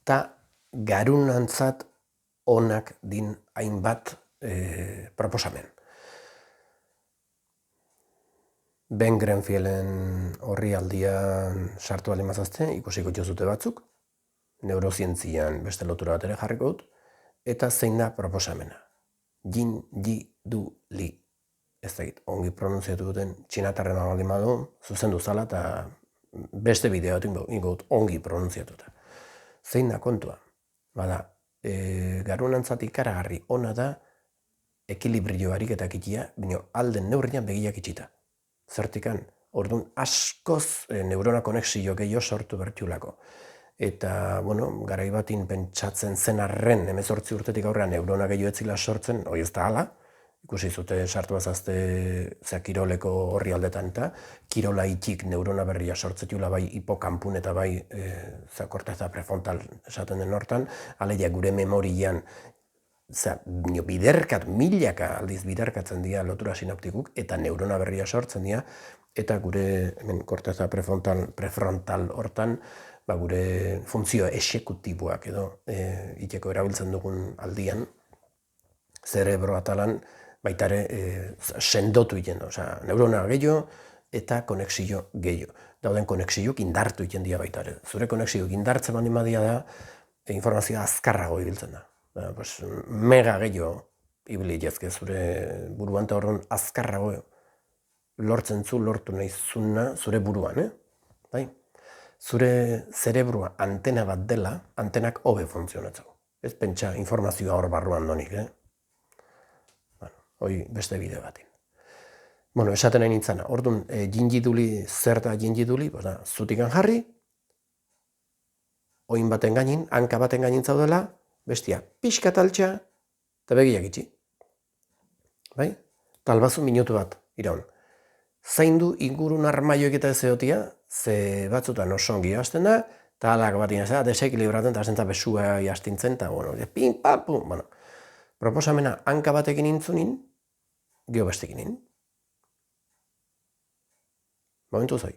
eta garunantzat onak din hainbat proposamen. Ben Grenfielen horri aldian sartu aldi mazazte, ikusiko jozute batzuk, neurozientzian beste lotura bat ere jarriko dut, eta zein da proposamena. Jinji-du-li. Ez da ongi pronunziatu duten txinatarren baldin badu, zuzendu zala eta beste bideo bat ingo dut ongi pronunziatuta. Zein da kontua? Bada, garunantzat ikaragarri ona da ekilibrio ariketak ikia, baina alden neurrian begiak itxita. Zertikan, orduan askoz neurona konexio gehiago sortu bertiulako. Eta, garai batin pentsatzen zen arren, 18 urtetik aurrean neurona gehiago etzila sortzen, hori ez da hala, ikusi zute sartu bazazte kiroleko horri aldetan eta kirola itxik neurona berria sortzetula bai hipokampun eta bai korteza prefrontal esaten den hortan, aleia gure memorian milaka aldiz biderkatzen dira lotura sinaptikuk eta neurona berria sortzen dira eta gure korteza prefrontal hortan gure funtzio exekutiboak edo iteko erabiltzen dugun aldian zerebro atalan baitare sendotu iten, neurona gehiago eta konexio gehiago. Dauden konexiok indartu iten dira baitare. Zure konexiok indartzen baldin badia da, informazioa azkarrago ibiltzen da. Mega gehiago ibili jazke zure buruan eta horren azkarrago lortzen zu, lortu nahi zuna zure buruan. Zure zerebrua antena bat dela, antenak hobe funtzionatzeko. Ez pentsa informazioa hor barruan donik. Hoi beste bideo batin. Esaten nahi nintzana, orduan jinjiduli, zer da jinjiduli, zutikan jarri, oin baten gainin, hanka baten gainin zaudela, bestia pixka taltxa eta begiak itxi. Talbazu minutu bat, iraun. Zaindu ingurun armaioek eta ez egotia, ze batzutan oso ongi hasten da, eta alak bat inazera, desekilibraten eta zentza besua jastintzen, eta ping, pam, pum. Proposamena hanka batekin intzunin, geho bestekin in. Momentu zoi.